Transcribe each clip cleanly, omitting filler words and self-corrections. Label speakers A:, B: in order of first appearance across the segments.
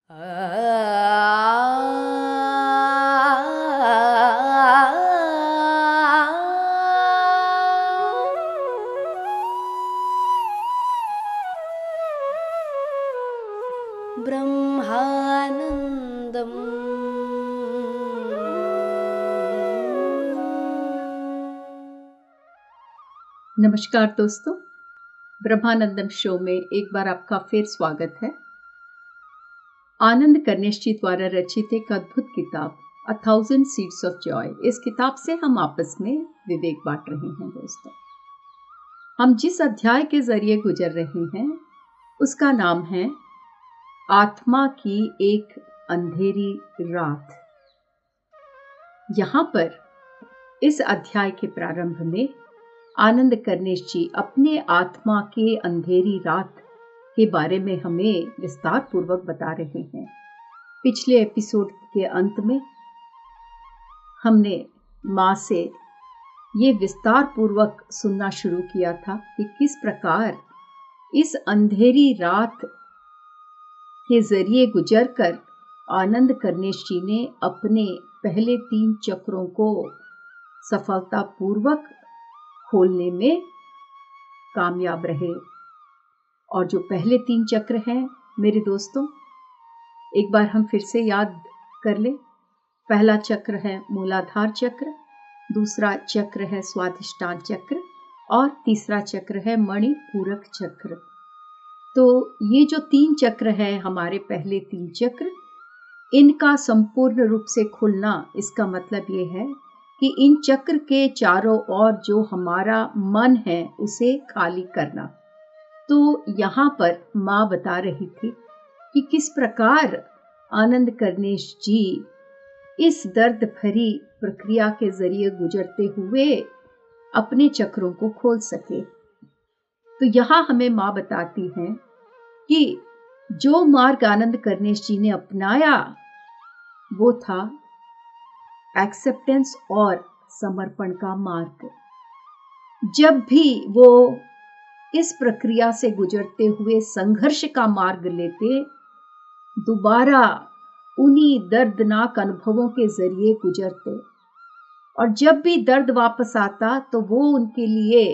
A: ब्रह्मानन्दम्
B: नमस्कार दोस्तों, ब्रह्मानंदम शो में एक बार आपका फिर स्वागत है। आनंद कर्णेश जी द्वारा रचित एक अद्भुत किताब a thousand seeds of Joy, इस किताब से हम आपस में विवेक बांट रहे हैं। दोस्तों, हम जिस अध्याय के जरिए गुजर रहे हैं उसका नाम है आत्मा की एक अंधेरी रात। यहाँ पर इस अध्याय के प्रारंभ में आनंद कर्णेश जी अपने आत्मा के अंधेरी रात के बारे में हमें विस्तार पूर्वक बता रहे हैं। पिछले एपिसोड के अंत में हमने माँ से ये विस्तार पूर्वक सुनना शुरू किया था कि किस प्रकार इस अंधेरी रात के जरिए गुजरकर आनंद कर्णेश जी ने अपने पहले 3 चक्रों को सफलतापूर्वक खोलने में कामयाब रहे। और जो पहले 3 चक्र हैं मेरे दोस्तों, एक बार हम फिर से याद कर लें। पहला चक्र है मूलाधार चक्र, दूसरा चक्र है स्वाधिष्ठान चक्र और तीसरा चक्र है मणिपूरक चक्र। तो ये जो 3 चक्र है हमारे पहले 3 चक्र, इनका संपूर्ण रूप से खुलना, इसका मतलब ये है कि इन चक्र के चारों ओर जो हमारा मन है उसे खाली करना। तो यहाँ पर माँ बता रही थी कि किस प्रकार आनंद कर्णेश जी इस दर्द भरी प्रक्रिया के जरिए गुजरते हुए अपने चक्रों को खोल सके। तो यहाँ हमें माँ बताती हैं कि जो मार्ग आनंद कर्णेश जी ने अपनाया वो था एक्सेप्टेंस और समर्पण का मार्ग। जब भी वो इस प्रक्रिया से गुजरते हुए संघर्ष का मार्ग लेते, दोबारा उन्हीं दर्दनाक अनुभवों के जरिए गुजरते, और जब भी दर्द वापस आता तो वो उनके लिए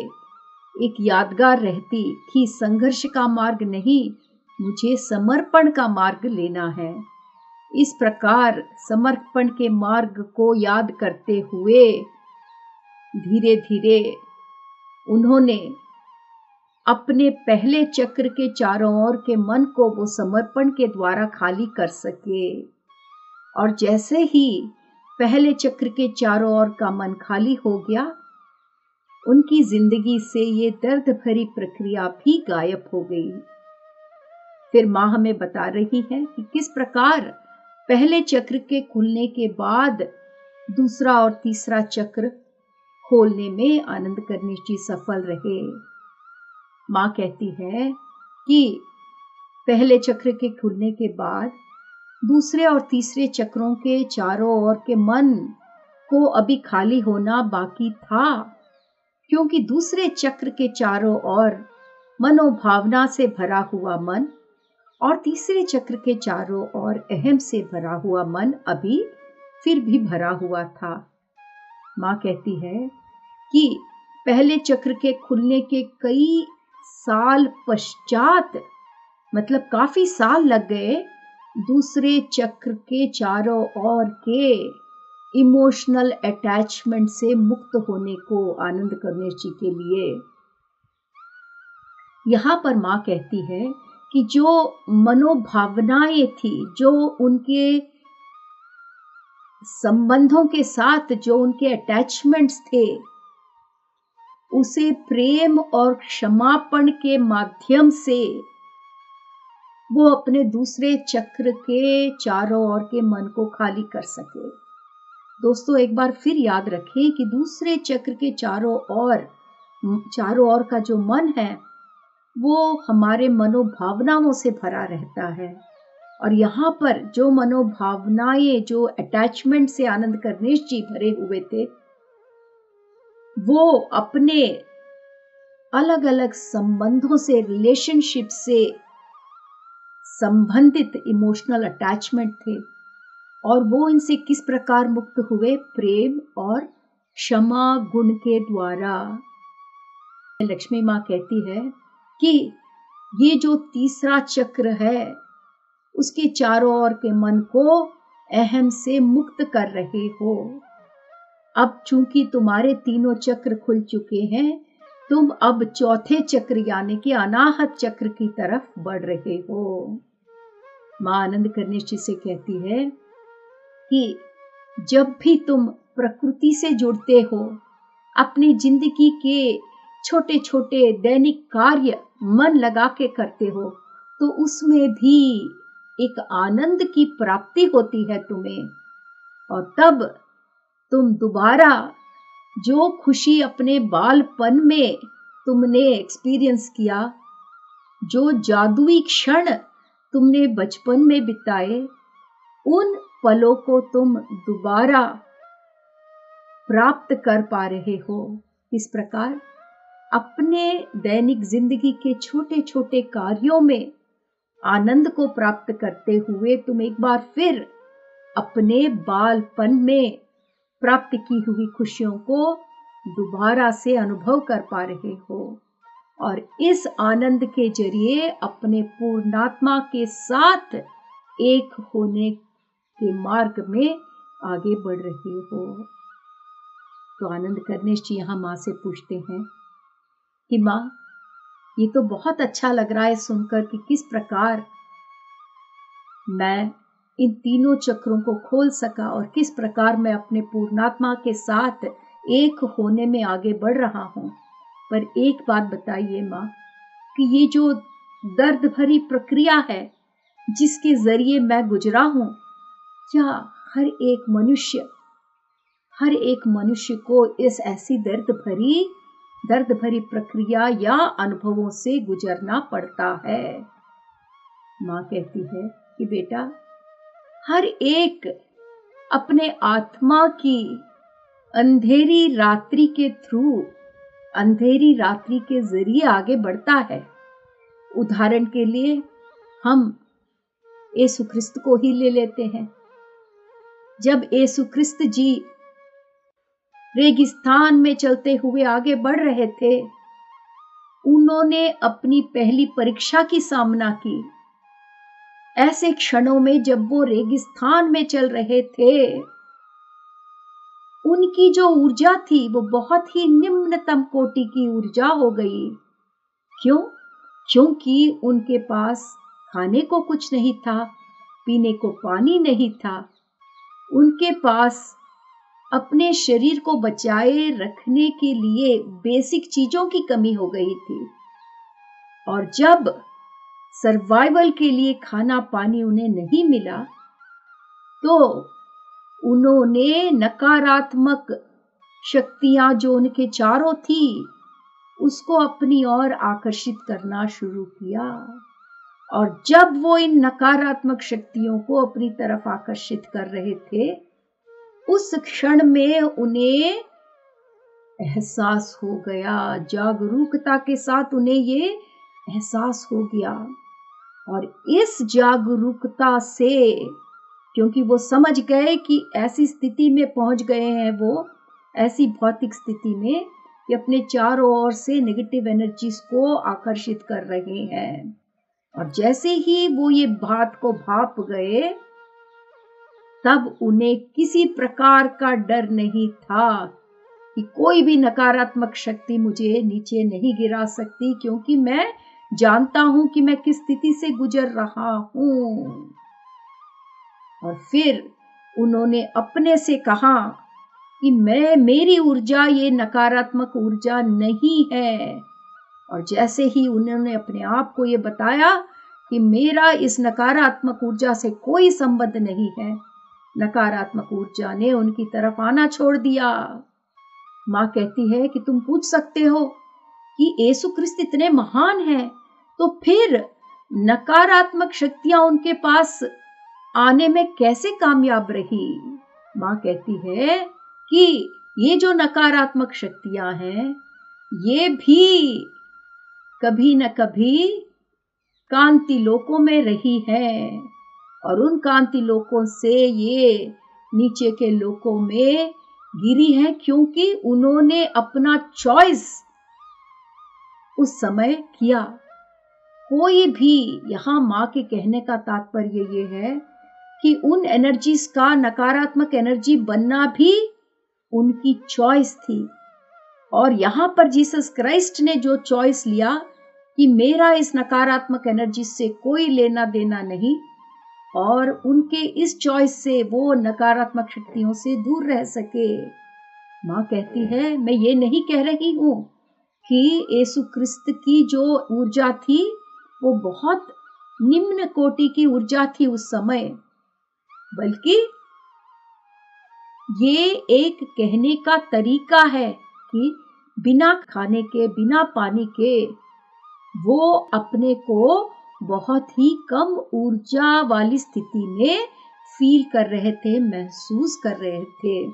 B: एक यादगार रहती कि संघर्ष का मार्ग नहीं, मुझे समर्पण का मार्ग लेना है। इस प्रकार समर्पण के मार्ग को याद करते हुए धीरे धीरे उन्होंने अपने पहले चक्र के चारों ओर के मन को वो समर्पण के द्वारा खाली कर सके। और जैसे ही पहले चक्र के चारों ओर का मन खाली हो गया, उनकी जिंदगी से ये दर्द भरी प्रक्रिया भी गायब हो गई। फिर माँ हमें बता रही है कि किस प्रकार पहले चक्र के खुलने के बाद दूसरा और तीसरा चक्र खोलने में आनंद कर्णेश जी सफल रहे। माँ कहती है कि पहले चक्र के खुलने के बाद दूसरे और तीसरे चक्रों के चारों ओर के मन को अभी खाली होना बाकी था, क्योंकि दूसरे चक्र के चारों ओर मनोभावना से भरा हुआ मन और तीसरे चक्र के चारों ओर अहम से भरा हुआ मन अभी फिर भी भरा हुआ था। माँ कहती है कि पहले चक्र के खुलने के कई साल पश्चात, मतलब काफी साल लग गए, दूसरे चक्र के चारों ओर के इमोशनल अटैचमेंट से मुक्त होने को आनंद कर्णेश जी के लिए। यहाँ पर माँ कहती है कि जो मनोभावनाएं थी, जो उनके संबंधों के साथ जो उनके अटैचमेंट्स थे, उसे प्रेम और क्षमापण के माध्यम से वो अपने दूसरे चक्र के चारों ओर के मन को खाली कर सके। दोस्तों, एक बार फिर याद रखें कि दूसरे चक्र के चारों ओर का जो मन है वो हमारे मनोभावनाओं से भरा रहता है। और यहाँ पर जो मनोभावनाएं, जो अटैचमेंट से आनंद कर्णेश जी भरे हुए थे, वो अपने अलग अलग संबंधों से, रिलेशनशिप से संबंधित इमोशनल अटैचमेंट थे, और वो इनसे किस प्रकार मुक्त हुए? प्रेम और क्षमा गुण के द्वारा। लक्ष्मी माँ कहती है कि ये जो तीसरा चक्र है, उसके चारों ओर के मन को अहम से मुक्त कर रहे हो। अब चूंकि तुम्हारे तीनों चक्र खुल चुके हैं, तुम अब चौथे चक्र यानी कि अनाहत चक्र की तरफ बढ़ रहे हो। माँ आनंद करनेश जी से कहती है कि जब भी तुम प्रकृति से जुड़ते हो, अपनी जिंदगी के छोटे छोटे दैनिक कार्य मन लगा के करते हो, तो उसमें भी एक आनंद की प्राप्ति होती है तुम्हें। और तब तुम दोबारा जो खुशी अपने बालपन में तुमने एक्सपीरियंस किया, जो जादुई क्षण तुमने बचपन में बिताए, उन पलों को तुम दोबारा प्राप्त कर पा रहे हो। इस प्रकार अपने दैनिक जिंदगी के छोटे छोटे कार्यों में आनंद को प्राप्त करते हुए तुम एक बार फिर अपने बालपन में प्राप्त की हुई खुशियों को दोबारा से अनुभव कर पा रहे हो, और इस आनंद के जरिए अपने पूर्णात्मा के साथ एक होने के मार्ग में आगे बढ़ रहे हो। तो आनंद करनेश जी यहाँ माँ से पूछते हैं कि माँ, ये तो बहुत अच्छा लग रहा है सुनकर कि किस प्रकार मैं इन तीनों चक्रों को खोल सका और किस प्रकार मैं अपने पूर्णात्मा के साथ एक होने में आगे बढ़ रहा हूँ। पर एक बात बताइए माँ, कि ये जो दर्द भरी प्रक्रिया है जिसके जरिए मैं गुजरा हूँ, क्या हर एक मनुष्य को इस ऐसी दर्द भरी प्रक्रिया या अनुभवों से गुजरना पड़ता है? माँ कहती है कि बेटा, हर एक अपने आत्मा की अंधेरी रात्रि के जरिए आगे बढ़ता है। उदाहरण के लिए हम यीशु ख्रिस्त को ही ले लेते हैं। जब यीशु ख्रिस्त जी रेगिस्तान में चलते हुए आगे बढ़ रहे थे, उन्होंने अपनी पहली परीक्षा की सामना की। ऐसे क्षणों में जब वो रेगिस्तान में चल रहे थे, उनकी जो ऊर्जा थी वो बहुत ही निम्नतम कोटि की ऊर्जा हो गई। क्यों? क्योंकि उनके पास खाने को कुछ नहीं था, पीने को पानी नहीं था, उनके पास अपने शरीर को बचाए रखने के लिए बेसिक चीजों की कमी हो गई थी। और जब सर्वाइवल के लिए खाना पानी उन्हें नहीं मिला, तो उन्होंने नकारात्मक शक्तियां जो उनके चारों थी, उसको अपनी ओर आकर्षित करना शुरू किया। और जब वो इन नकारात्मक शक्तियों को अपनी तरफ आकर्षित कर रहे थे, उस क्षण में उन्हें एहसास हो गया, जागरूकता के साथ उन्हें ये एहसास हो गया। और इस जागरूकता से, क्योंकि वो समझ गए कि ऐसी स्थिति में पहुंच गए हैं, वो ऐसी भौतिक स्थिति में कि अपने चारों ओर से नेगेटिव एनर्जीज को आकर्षित कर रहे हैं। और जैसे ही वो ये बात को भाप गए, तब उन्हें किसी प्रकार का डर नहीं था कि कोई भी नकारात्मक शक्ति मुझे नीचे नहीं गिरा सकती, क्योंकि मैं जानता हूं कि मैं किस स्थिति से गुजर रहा हूं। और फिर उन्होंने अपने से कहा कि मेरी ऊर्जा ये नकारात्मक ऊर्जा नहीं है। और जैसे ही उन्होंने अपने आप को ये बताया कि मेरा इस नकारात्मक ऊर्जा से कोई संबंध नहीं है, नकारात्मक ऊर्जा ने उनकी तरफ आना छोड़ दिया। माँ कहती है कि तुम पूछ सकते हो कि यीशु ख्रिस्त इतने महान हैं, तो फिर नकारात्मक शक्तियां उनके पास आने में कैसे कामयाब रही? माँ कहती है कि ये जो नकारात्मक शक्तियां हैं, ये भी कभी न कभी कांति लोकों में रही हैं और उन कांति लोकों से ये नीचे के लोकों में गिरी है, क्योंकि उन्होंने अपना चॉइस उस समय किया। कोई भी, यहां मां के कहने का तात्पर्य ये है कि उन एनर्जीज का नकारात्मक एनर्जी बनना भी उनकी चॉइस थी। और यहां पर जीसस क्राइस्ट ने जो चॉइस लिया कि मेरा इस नकारात्मक एनर्जी से कोई लेना देना नहीं, और उनके इस चॉइस से वो नकारात्मक शक्तियों से दूर रह सके। मां कहती है, मैं ये नहीं कह रही हूं कि यीशु क्रिस्त की जो ऊर्जा थी वो बहुत निम्न कोटि की ऊर्जा थी उस समय, बल्कि ये एक कहने का तरीका है कि बिना खाने के, बिना पानी के वो अपने को बहुत ही कम ऊर्जा वाली स्थिति में फील कर रहे थे, महसूस कर रहे थे।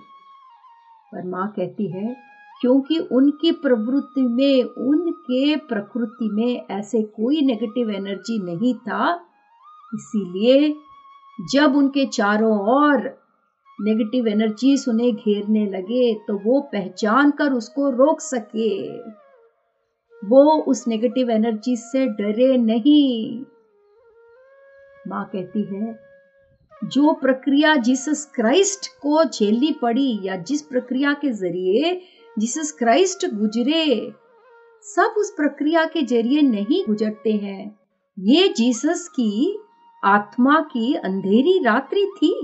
B: पर मां कहती है, क्योंकि उनकी प्रवृत्ति में, उनके प्रकृति में ऐसे कोई नेगेटिव एनर्जी नहीं था, इसीलिए जब उनके चारों ओर नेगेटिव एनर्जीज उन्हें घेरने लगे तो वो पहचान कर उसको रोक सके। वो उस नेगेटिव एनर्जी से डरे नहीं। मां कहती है, जो प्रक्रिया जीसस क्राइस्ट को झेलनी पड़ी, या जिस प्रक्रिया के जरिए जीसस क्राइस्ट गुजरे, सब उस प्रक्रिया के जरिए नहीं गुजरते हैं। ये जीसस की आत्मा की अंधेरी रात्रि थी,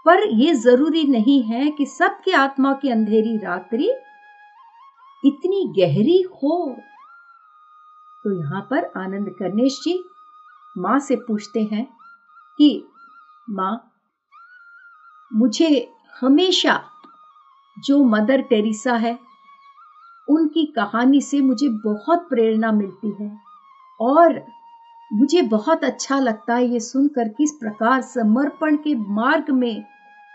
B: पर ये जरूरी नहीं है कि सबके आत्मा की अंधेरी रात्रि इतनी गहरी हो। तो यहां पर आनंद कर्णेश जी मां से पूछते हैं कि मां, मुझे हमेशा जो मदर टेरेसा है उनकी कहानी से मुझे बहुत प्रेरणा मिलती है, और मुझे बहुत अच्छा लगता है ये सुनकर किस प्रकार समर्पण के मार्ग में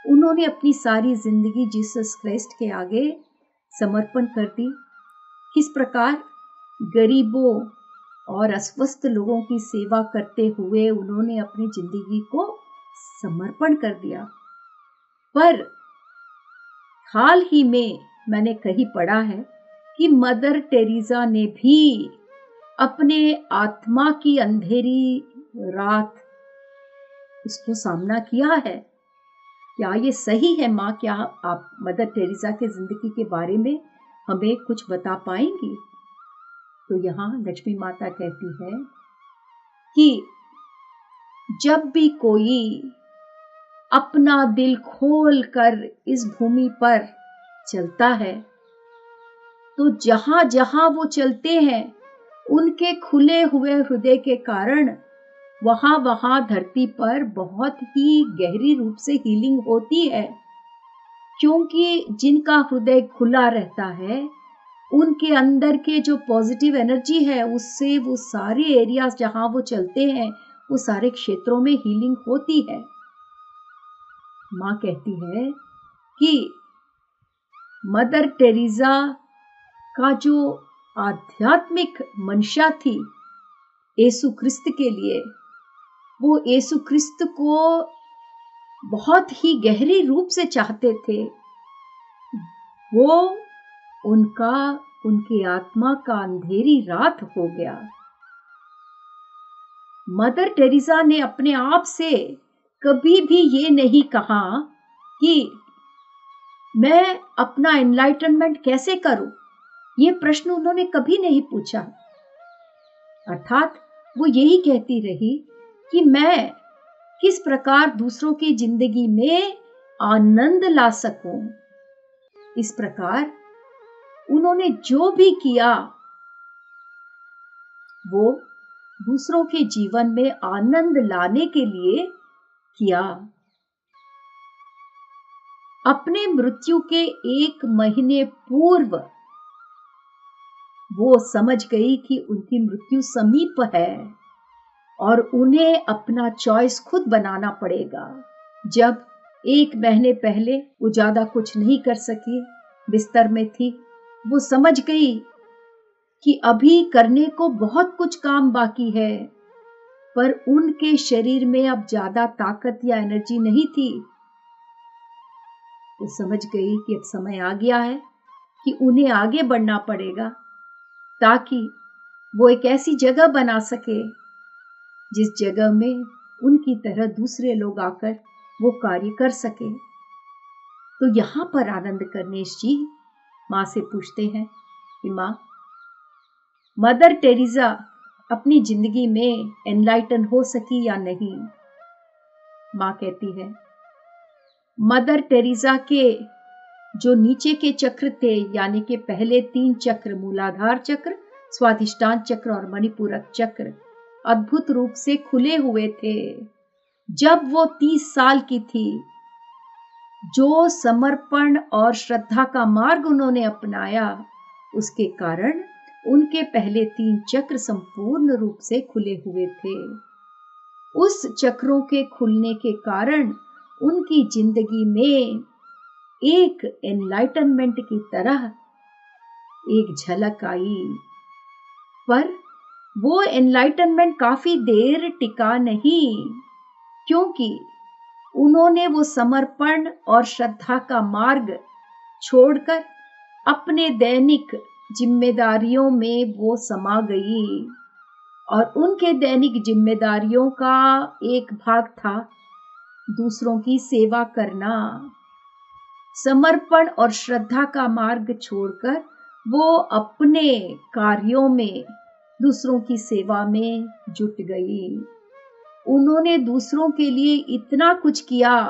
B: उन्होंने अपनी सारी जिंदगी जीसस क्राइस्ट के आगे समर्पण कर दी। किस प्रकार गरीबों और अस्वस्थ लोगों की सेवा करते हुए उन्होंने अपनी जिंदगी को समर्पण कर दिया। पर हाल ही में मैंने कहीं पढ़ा है कि मदर टेरेसा ने भी अपने आत्मा की अंधेरी रात उसको सामना किया है। क्या ये सही है मां? क्या आप मदर टेरेसा के जिंदगी के बारे में हमें कुछ बता पाएंगी? तो यहाँ लक्ष्मी माता कहती है कि जब भी कोई अपना दिल खोल कर इस भूमि पर चलता है, तो जहां जहां वो चलते हैं उनके खुले हुए हृदय के कारण वहां वहां धरती पर बहुत ही गहरी रूप से हीलिंग होती है। क्योंकि जिनका हृदय खुला रहता है, उनके अंदर के जो पॉजिटिव एनर्जी है उससे वो सारे एरियाज जहां वो चलते हैं वो सारे क्षेत्रों में हीलिंग होती है। मां कहती है कि मदर टेरेसा का जो आध्यात्मिक मंशा थी यीशु क्रिस्त के लिए, वो यीशु क्रिस्त को बहुत ही गहरी रूप से चाहते थे। वो उनकी आत्मा का अंधेरी रात हो गया। मदर टेरेसा ने अपने आप से कभी भी ये नहीं कहा कि मैं अपना एनलाइटनमेंट कैसे करूं। ये प्रश्न उन्होंने कभी नहीं पूछा। अर्थात वो यही कहती रही कि मैं किस प्रकार दूसरों की जिंदगी में आनंद ला सकूं। इस प्रकार उन्होंने जो भी किया वो दूसरों के जीवन में आनंद लाने के लिए किया। अपने मृत्यु के 1 महीने पूर्व वो समझ गई कि उनकी मृत्यु समीप है और उन्हें अपना चॉइस खुद बनाना पड़ेगा। जब 1 महीने पहले वो ज्यादा कुछ नहीं कर सकी, बिस्तर में थी, वो समझ गई कि अभी करने को बहुत कुछ काम बाकी है, पर उनके शरीर में अब ज्यादा ताकत या एनर्जी नहीं थी। वो समझ गई कि अब समय आ गया है कि उन्हें आगे बढ़ना पड़ेगा, ताकि वो एक ऐसी जगह बना सके जिस जगह में उनकी तरह दूसरे लोग आकर वो कार्य कर सके। तो यहां पर आनंद कर्णेश जी माँ से पूछते हैं कि माँ, मदर टेरेसा अपनी जिंदगी में एनलाइटन हो सकी या नहीं? माँ कहती है, मदर टेरेसा के जो नीचे के चक्र थे, यानी कि पहले 3 चक्र, मूलाधार चक्र, स्वाधिष्ठान चक्र और मणिपूरक चक्र, अद्भुत रूप से खुले हुए थे जब वो 30 साल की थी। जो समर्पण और श्रद्धा का मार्ग उन्होंने अपनाया, उसके कारण उनके पहले 3 चक्र संपूर्ण रूप से खुले हुए थे। उस चक्रों के खुलने के कारण उनकी जिंदगी में एक एनलाइटनमेंट की तरह एक झलक आई, पर वो एनलाइटनमेंट काफी देर टिका नहीं, क्योंकि उन्होंने वो समर्पण और श्रद्धा का मार्ग छोड़कर अपने दैनिक जिम्मेदारियों में वो समा गई। और उनके दैनिक जिम्मेदारियों का एक भाग था दूसरों की सेवा करना। समर्पण और श्रद्धा का मार्ग छोड़कर वो अपने कार्यों में दूसरों की सेवा में जुट गई। उन्होंने दूसरों के लिए इतना कुछ किया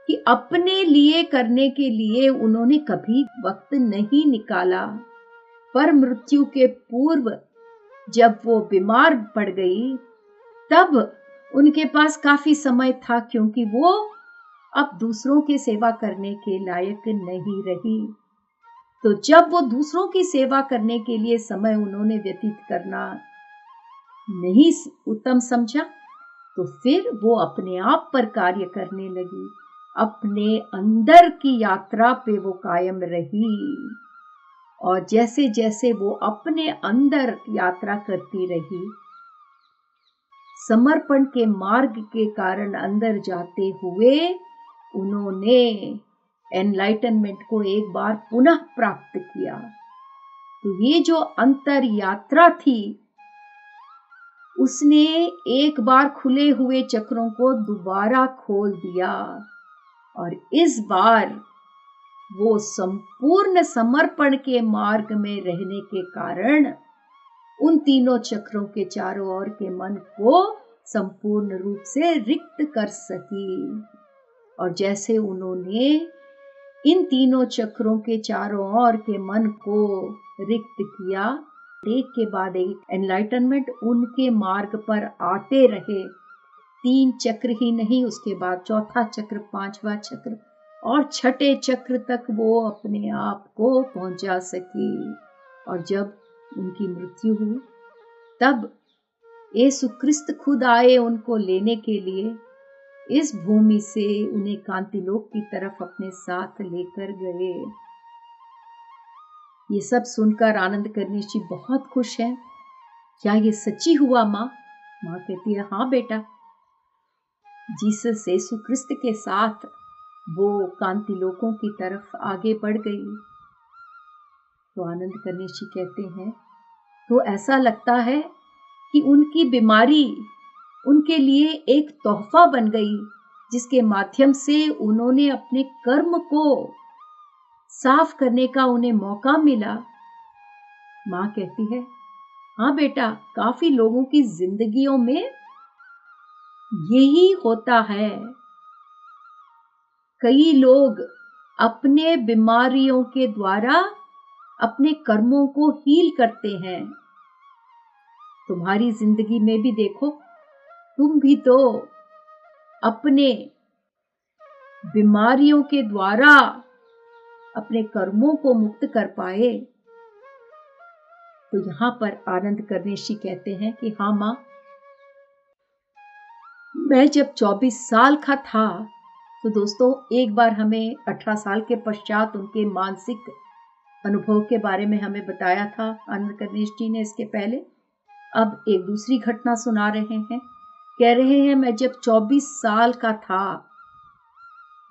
B: कि अपने लिए करने के लिए उन्होंने कभी वक्त नहीं निकाला। पर मृत्यु के पूर्व जब वो बीमार पड़ गई, तब उनके पास काफी समय था, क्योंकि वो अब दूसरों की सेवा करने के लायक नहीं रही। तो जब वो दूसरों की सेवा करने के लिए समय उन्होंने व्यतीत करना नहीं उत्तम समझा, तो फिर वो अपने आप पर कार्य करने लगी। अपने अंदर की यात्रा पे वो कायम रही, और जैसे जैसे वो अपने अंदर यात्रा करती रही, समर्पण के मार्ग के कारण अंदर जाते हुए उन्होंने एनलाइटनमेंट को एक बार पुनः प्राप्त किया। तो ये जो अंतर यात्रा थी, उसने एक बार खुले हुए चक्रों को दोबारा खोल दिया, और इस बार वो संपूर्ण समर्पण के मार्ग में रहने के कारण उन तीनों चक्रों के चारों ओर के मन को संपूर्ण रूप से रिक्त कर सकी। और जैसे उन्होंने इन तीनों चक्रों के चारों ओर के मन को रिक्त किया, एक के बाद एक एनलाइटनमेंट उनके मार्ग पर आते रहे। 3 चक्र ही नहीं, उसके बाद 4था चक्र, 5वां चक्र और 6ठे चक्र तक वो अपने आप को पहुंचा सकी। और जब उनकी मृत्यु हुई, तब यीशु क्रिस्त खुद आए उनको लेने के लिए, इस भूमि से उन्हें कांतिलोक की तरफ अपने साथ लेकर गए। ये सब सुनकर आनंद कर्णेश जी बहुत खुश हैं। क्या ये सच्ची हुआ माँ? माँ कहती है, हाँ बेटा, जीसस यीशु क्रिस्त के साथ वो कांतिलोकों की तरफ आगे बढ़ गई। तो आनंद कर्णेश जी कहते हैं, तो ऐसा लगता है कि उनकी बीमारी उनके लिए एक तोहफा बन गई, जिसके माध्यम से उन्होंने अपने कर्म को साफ करने का उन्हें मौका मिला। माँ कहती है, हाँ बेटा, काफी लोगों की जिंदगियों में यही होता है। कई लोग अपने बीमारियों के द्वारा अपने कर्मों को हील करते हैं। तुम्हारी जिंदगी में भी देखो, तुम भी तो अपने बीमारियों के द्वारा अपने कर्मों को मुक्त कर पाए। तो यहां पर आनंद कर्णेश जी कहते हैं कि हाँ मां, मैं जब 24 साल का था, तो दोस्तों एक बार हमें 18 साल के पश्चात उनके मानसिक अनुभव के बारे में हमें बताया था आनंद कर्णेश जी ने इसके पहले। अब एक दूसरी घटना सुना रहे हैं। कह रहे हैं, मैं जब 24 साल का था,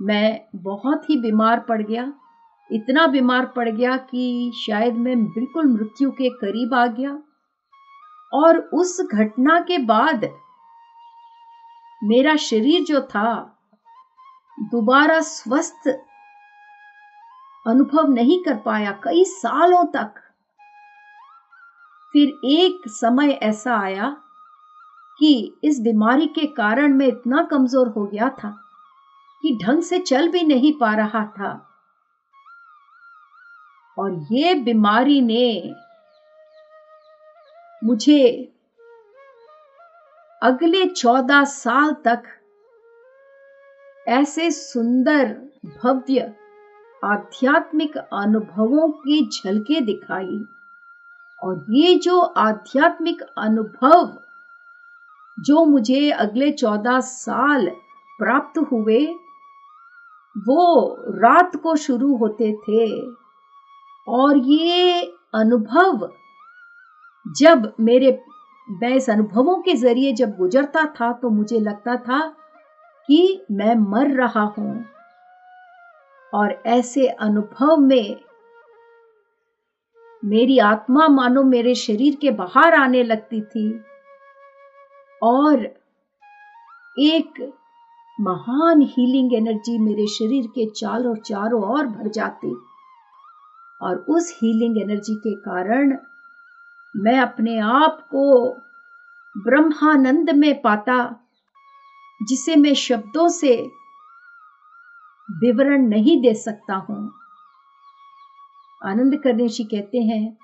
B: मैं बहुत ही बीमार पड़ गया। इतना बीमार पड़ गया कि शायद मैं बिल्कुल मृत्यु के करीब आ गया। और उस घटना के बाद मेरा शरीर जो था दोबारा स्वस्थ अनुभव नहीं कर पाया कई सालों तक। फिर एक समय ऐसा आया कि इस बीमारी के कारण मैं इतना कमजोर हो गया था कि ढंग से चल भी नहीं पा रहा था। और ये बीमारी ने मुझे अगले 14 साल तक ऐसे सुंदर भव्य आध्यात्मिक अनुभवों की झलकें दिखाई। और ये जो आध्यात्मिक अनुभव जो मुझे अगले 14 साल प्राप्त हुए, वो रात को शुरू होते थे। और ये अनुभव जब मैं इस अनुभवों के जरिए जब गुजरता था तो मुझे लगता था कि मैं मर रहा हूं। और ऐसे अनुभव में मेरी आत्मा मानो मेरे शरीर के बाहर आने लगती थी और एक महान हीलिंग एनर्जी मेरे शरीर के चारों ओर भर जाती। और उस हीलिंग एनर्जी के कारण मैं अपने आप को ब्रह्मानंद में पाता, जिसे मैं शब्दों से विवरण नहीं दे सकता हूं। आनंद कर्णेश जी कहते हैं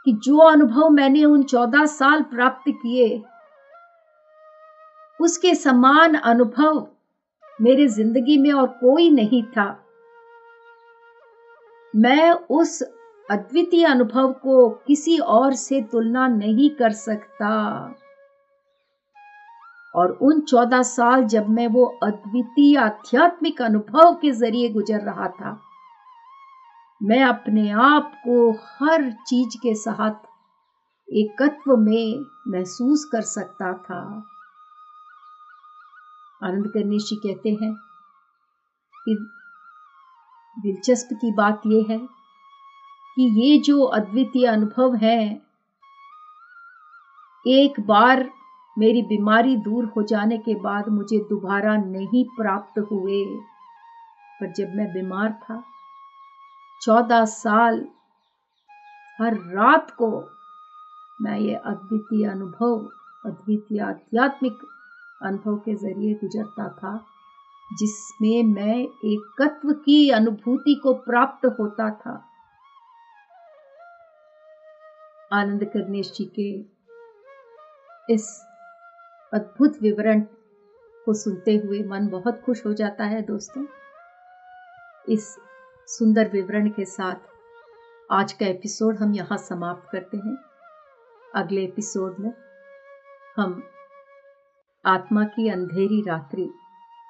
B: कि जो अनुभव मैंने उन 14 साल प्राप्त किए, उसके समान अनुभव मेरी जिंदगी में और कोई नहीं था। मैं उस अद्वितीय अनुभव को किसी और से तुलना नहीं कर सकता। और उन 14 साल जब मैं वो अद्वितीय आध्यात्मिक अनुभव के जरिए गुजर रहा था, मैं अपने आप को हर चीज के साथ एकत्व में महसूस कर सकता था। आनंद कर्णेश जी कहते हैं कि दिलचस्प की बात यह है कि ये जो अद्वितीय अनुभव है, एक बार मेरी बीमारी दूर हो जाने के बाद मुझे दोबारा नहीं प्राप्त हुए। पर जब मैं बीमार था 14 साल, हर रात को मैं ये अद्वितीय अनुभव, अद्वितीय आध्यात्मिक अनुभव के जरिए गुजरता था, जिसमें मैं एकत्व की अनुभूति को प्राप्त होता था। आनंद कर्णेश जी के इस अद्भुत विवरण को सुनते हुए मन बहुत खुश हो जाता है। दोस्तों, इस सुंदर विवरण के साथ आज का एपिसोड हम यहाँ समाप्त करते हैं। अगले एपिसोड में हम आत्मा की अंधेरी रात्रि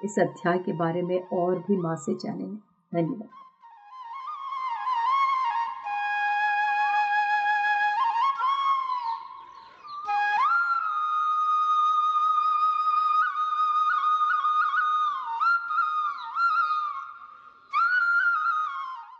B: इस अध्याय के बारे में और भी मां से जानेंगे। धन्यवाद।